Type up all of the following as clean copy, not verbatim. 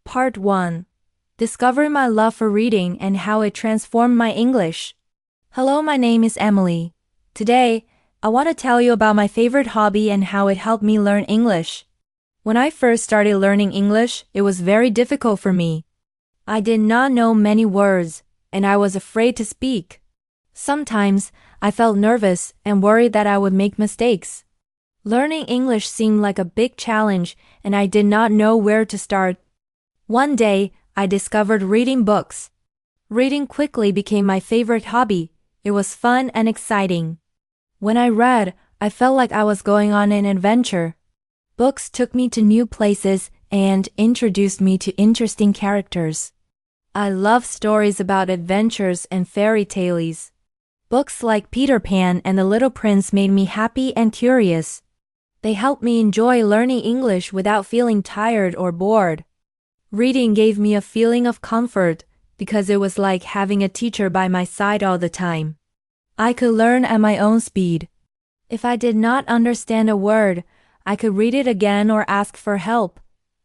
Part 1. Discovering my love for reading and how it transformed my English. Hello, my name is Emily. Today, I want to tell you about my favorite hobby and how it helped me learn English. When I first started learning English, it was very difficult for me. I did not know many words, and I was afraid to speak. Sometimes, I felt nervous and worried that I would make mistakes. Learning English seemed like a big challenge, and I did not know where to start. One day, I discovered reading books. Reading quickly became my favorite hobby. It was fun and exciting. When I read, I felt like I was going on an adventure. Books took me to new places and introduced me to interesting characters. I love stories about adventures and fairy tales. Books like Peter Pan and The Little Prince made me happy and curious. They helped me enjoy learning English without feeling tired or bored. Reading gave me a feeling of comfort because it was like having a teacher by my side all the time. I could learn at my own speed. If I did not understand a word, I could read it again or ask for help.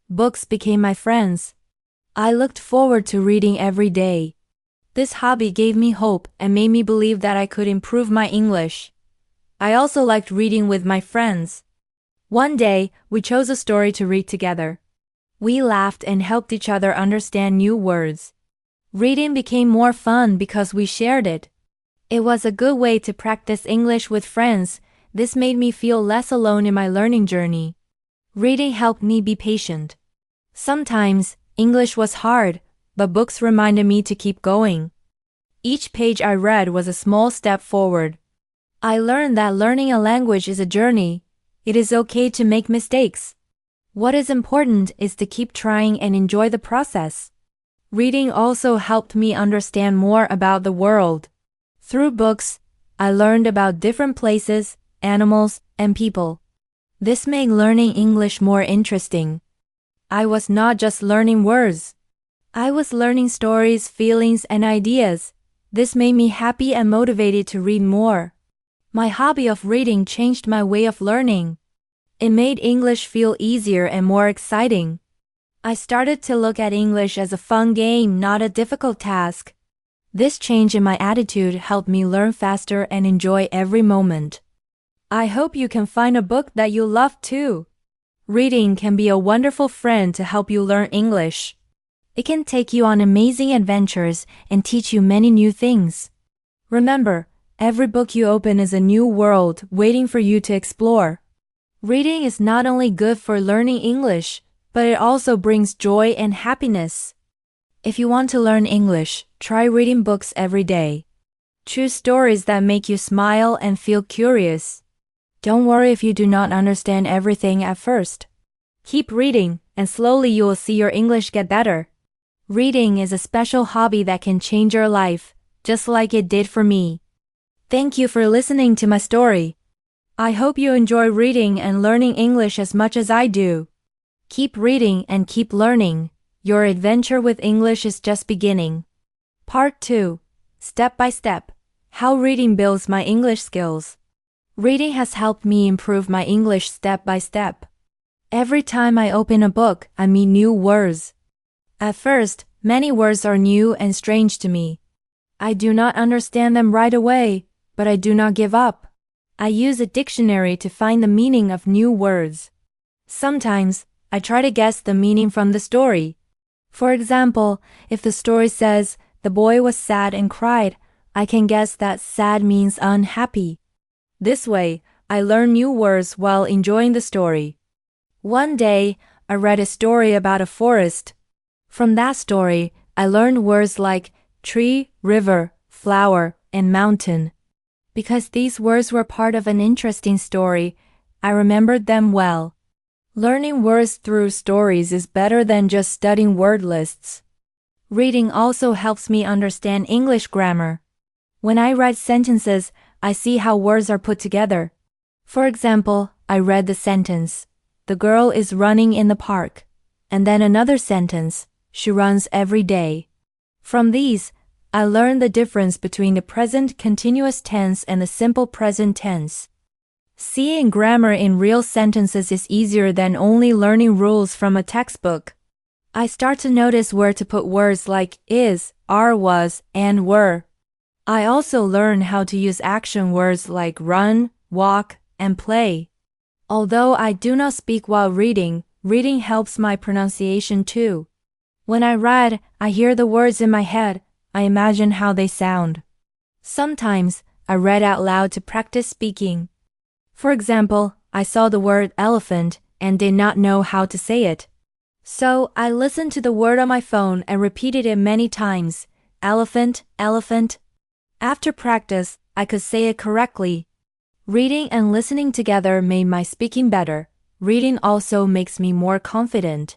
Books became my friends. I looked forward to reading every day. This hobby gave me hope and made me believe that I could improve my English. I also liked reading with my friends. One day, we chose a story to read together. We laughed and helped each other understand new words. Reading became more fun because we shared it. It was a good way to practice English with friends. This made me feel less alone in my learning journey. Reading helped me be patient. Sometimes, English was hard, but books reminded me to keep going. Each page I read was a small step forward. I learned that learning a language is a journey. It is okay to make mistakes. What is important is to keep trying and enjoy the process. Reading also helped me understand more about the world. Through books, I learned about different places, animals, and people. This made learning English more interesting. I was not just learning words. I was learning stories, feelings, and ideas. This made me happy and motivated to read more. My hobby of reading changed my way of learning. It made English feel easier and more exciting. I started to look at English as a fun game, not a difficult task. This change in my attitude helped me learn faster and enjoy every moment. I hope you can find a book that you love too. Reading can be a wonderful friend to help you learn English. It can take you on amazing adventures and teach you many new things. Remember, every book you open is a new world waiting for you to explore. Reading is not only good for learning English, but it also brings joy and happiness. If you want to learn English, try reading books every day. Choose stories that make you smile and feel curious. Don't worry if you do not understand everything at first. Keep reading, and slowly you will see your English get better. Reading is a special hobby that can change your life, just like it did for me. Thank you for listening to my story. I hope you enjoy reading and learning English as much as I do. Keep reading and keep learning. Your adventure with English is just beginning. Part 2. Step by Step. How reading builds my English skills. Reading has helped me improve my English step by step. Every time I open a book, I meet new words. At first, many words are new and strange to me. I do not understand them right away, but I do not give up. I use a dictionary to find the meaning of new words. Sometimes, I try to guess the meaning from the story. For example, if the story says, "The boy was sad and cried," I can guess that sad means unhappy. This way, I learn new words while enjoying the story. One day, I read a story about a forest. From that story, I learned words like tree, river, flower, and mountain. Because these words were part of an interesting story, I remembered them well. Learning words through stories is better than just studying word lists. Reading also helps me understand English grammar. When I write sentences, I see how words are put together. For example, I read the sentence, "The girl is running in the park," and then another sentence, "She runs every day." From these, I learned the difference between the present continuous tense and the simple present tense. Seeing grammar in real sentences is easier than only learning rules from a textbook. I start to notice where to put words like is, are, was, and were. I also learn how to use action words like run, walk, and play. Although I do not speak while reading, reading helps my pronunciation too. When I read, I hear the words in my head, I imagine how they sound. Sometimes, I read out loud to practice speaking. For example, I saw the word elephant and did not know how to say it. So, I listened to the word on my phone and repeated it many times. Elephant, elephant. After practice, I could say it correctly. Reading and listening together made my speaking better. Reading also makes me more confident.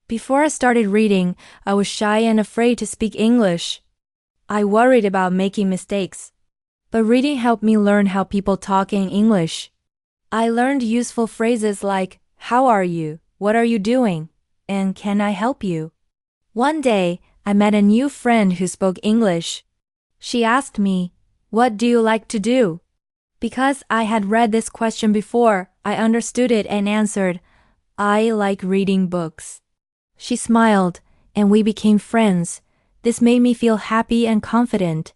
Before I started reading, I was shy and afraid to speak English. I worried about making mistakes. But reading helped me learn how people talk in English. I learned useful phrases like, how are you, what are you doing, and can I help you? One day, I met a new friend who spoke English. She asked me, what do you like to do? Because I had read this question before, I understood it and answered, I like reading books. She smiled, and we became friends. This made me feel happy and confident.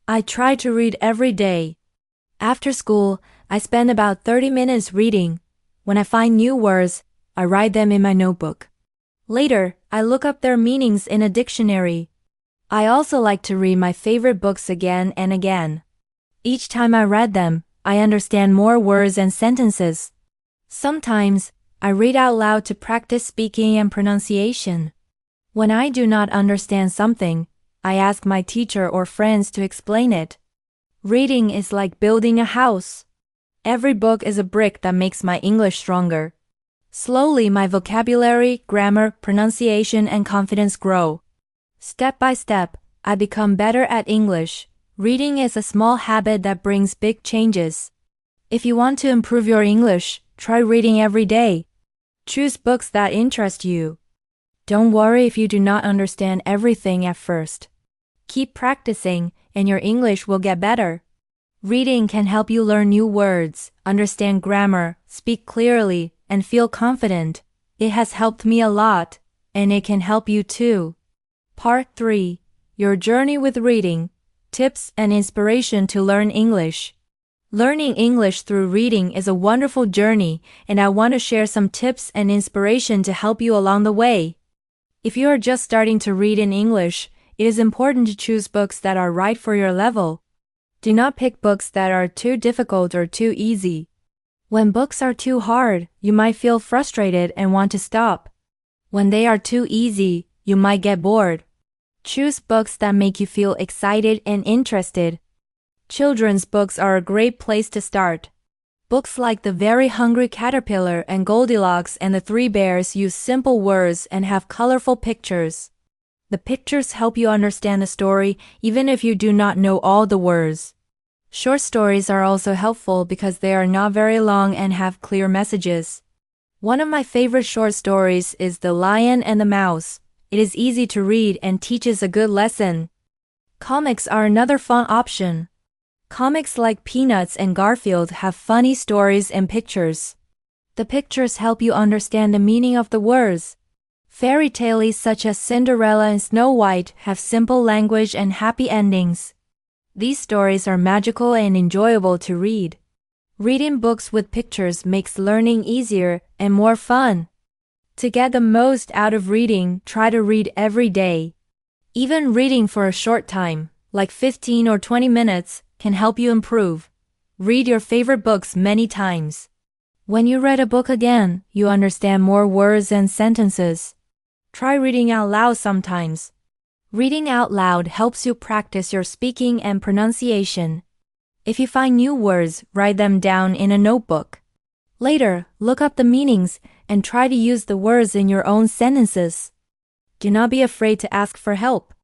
I try to read every day. After school, I spend about 30 minutes reading. When I find new words, I write them in my notebook. Later, I look up their meanings in a dictionary. I also like to read my favorite books again and again. Each time I read them, I understand more words and sentences. Sometimes, I read out loud to practice speaking and pronunciation. When I do not understand something, I ask my teacher or friends to explain it. Reading is like building a house. Every book is a brick that makes my English stronger. Slowly, my vocabulary, grammar, pronunciation, and confidence grow. Step by step, I become better at English. Reading is a small habit that brings big changes. If you want to improve your English, try reading every day. Choose books that interest you. Don't worry if you do not understand everything at first. Keep practicing, and your English will get better. Reading can help you learn new words, understand grammar, speak clearly, and feel confident. It has helped me a lot, and it can help you too. Part 3. Your journey with reading. Tips and inspiration to learn English. Learning English through reading is a wonderful journey, and I want to share some tips and inspiration to help you along the way. If you are just starting to read in English, it is important to choose books that are right for your level. Do not pick books that are too difficult or too easy. When books are too hard, you might feel frustrated and want to stop. When they are too easy, you might get bored. Choose books that make you feel excited and interested. Children's books are a great place to start. Books like The Very Hungry Caterpillar and Goldilocks and the Three Bears use simple words and have colorful pictures. The pictures help you understand the story even if you do not know all the words. Short stories are also helpful because they are not very long and have clear messages. One of my favorite short stories is The Lion and the Mouse. It is easy to read and teaches a good lesson. Comics are another fun option. Comics like Peanuts and Garfield have funny stories and pictures. The pictures help you understand the meaning of the words. Fairy tales such as Cinderella and Snow White have simple language and happy endings. These stories are magical and enjoyable to read. Reading books with pictures makes learning easier and more fun. To get the most out of reading, try to read every day. Even reading for a short time, like 15 or 20 minutes, can help you improve. Read your favorite books many times. When you read a book again, you understand more words and sentences. Try reading out loud sometimes. Reading out loud helps you practice your speaking and pronunciation. If you find new words, write them down in a notebook. Later, look up the meanings and try to use the words in your own sentences. Do not be afraid to ask for help.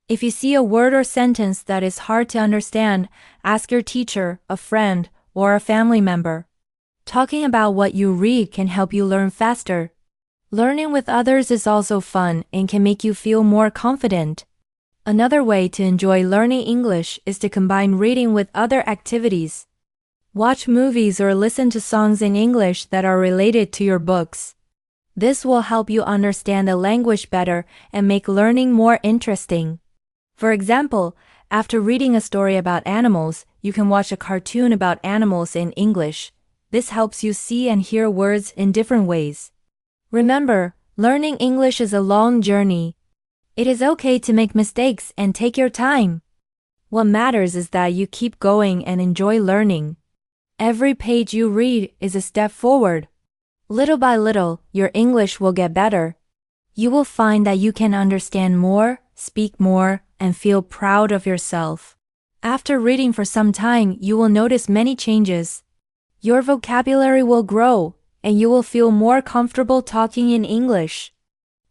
If you see a word or sentence that is hard to understand, ask your teacher, a friend, or a family member. Talking about what you read can help you learn faster. Learning with others is also fun and can make you feel more confident. Another way to enjoy learning English is to combine reading with other activities. Watch movies or listen to songs in English that are related to your books. This will help you understand the language better and make learning more interesting. For example, after reading a story about animals, you can watch a cartoon about animals in English. This helps you see and hear words in different ways. Remember, learning English is a long journey. It is okay to make mistakes and take your time. What matters is that you keep going and enjoy learning. Every page you read is a step forward. Little by little, your English will get better. You will find that you can understand more, speak more, and feel proud of yourself. After reading for some time, you will notice many changes. Your vocabulary will grow, and you will feel more comfortable talking in English.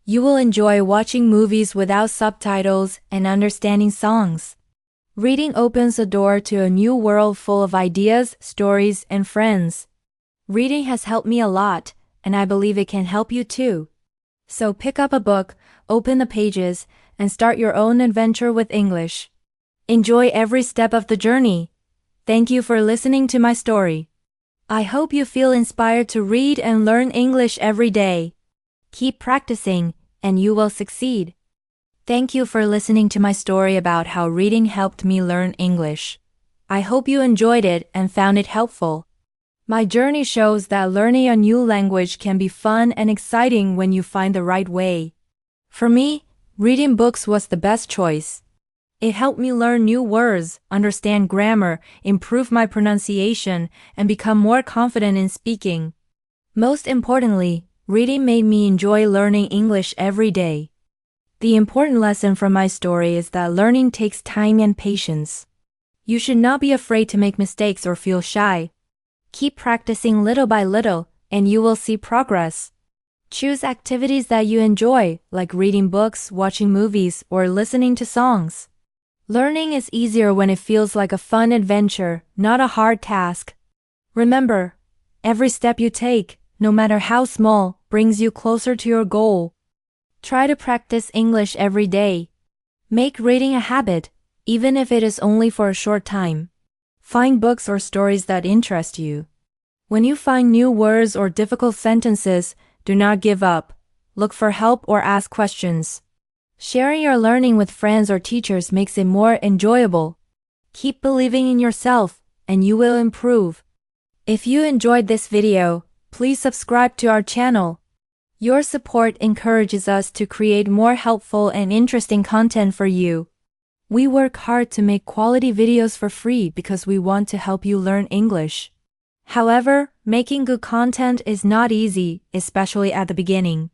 You will enjoy watching movies without subtitles and understanding songs. Reading opens a door to a new world full of ideas, stories, and friends. Reading has helped me a lot, and I believe it can help you too. So pick up a book, open the pages, and start your own adventure with English. Enjoy every step of the journey. Thank you for listening to my story. I hope you feel inspired to read and learn English every day. Keep practicing, and you will succeed. Thank you for listening to my story about how reading helped me learn English. I hope you enjoyed it and found it helpful. My journey shows that learning a new language can be fun and exciting when you find the right way. For me, reading books was the best choice. It helped me learn new words, understand grammar, improve my pronunciation, and become more confident in speaking. Most importantly, reading made me enjoy learning English every day. The important lesson from my story is that learning takes time and patience. You should not be afraid to make mistakes or feel shy. Keep practicing little by little, and you will see progress. Choose activities that you enjoy, like reading books, watching movies, or listening to songs. Learning is easier when it feels like a fun adventure, not a hard task. Remember, every step you take, no matter how small, brings you closer to your goal. Try to practice English every day. Make reading a habit, even if it is only for a short time. Find books or stories that interest you. When you find new words or difficult sentences, do not give up. Look for help or ask questions. Sharing your learning with friends or teachers makes it more enjoyable. Keep believing in yourself, and you will improve. If you enjoyed this video, please subscribe to our channel. Your support encourages us to create more helpful and interesting content for you. We work hard to make quality videos for free because we want to help you learn English. However, making good content is not easy, especially at the beginning.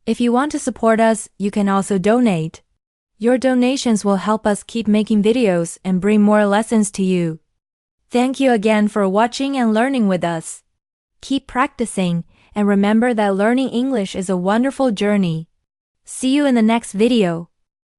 If you want to support us, you can also donate. Your donations will help us keep making videos and bring more lessons to you. Thank you again for watching and learning with us. Keep practicing, and remember that learning English is a wonderful journey. See you in the next video.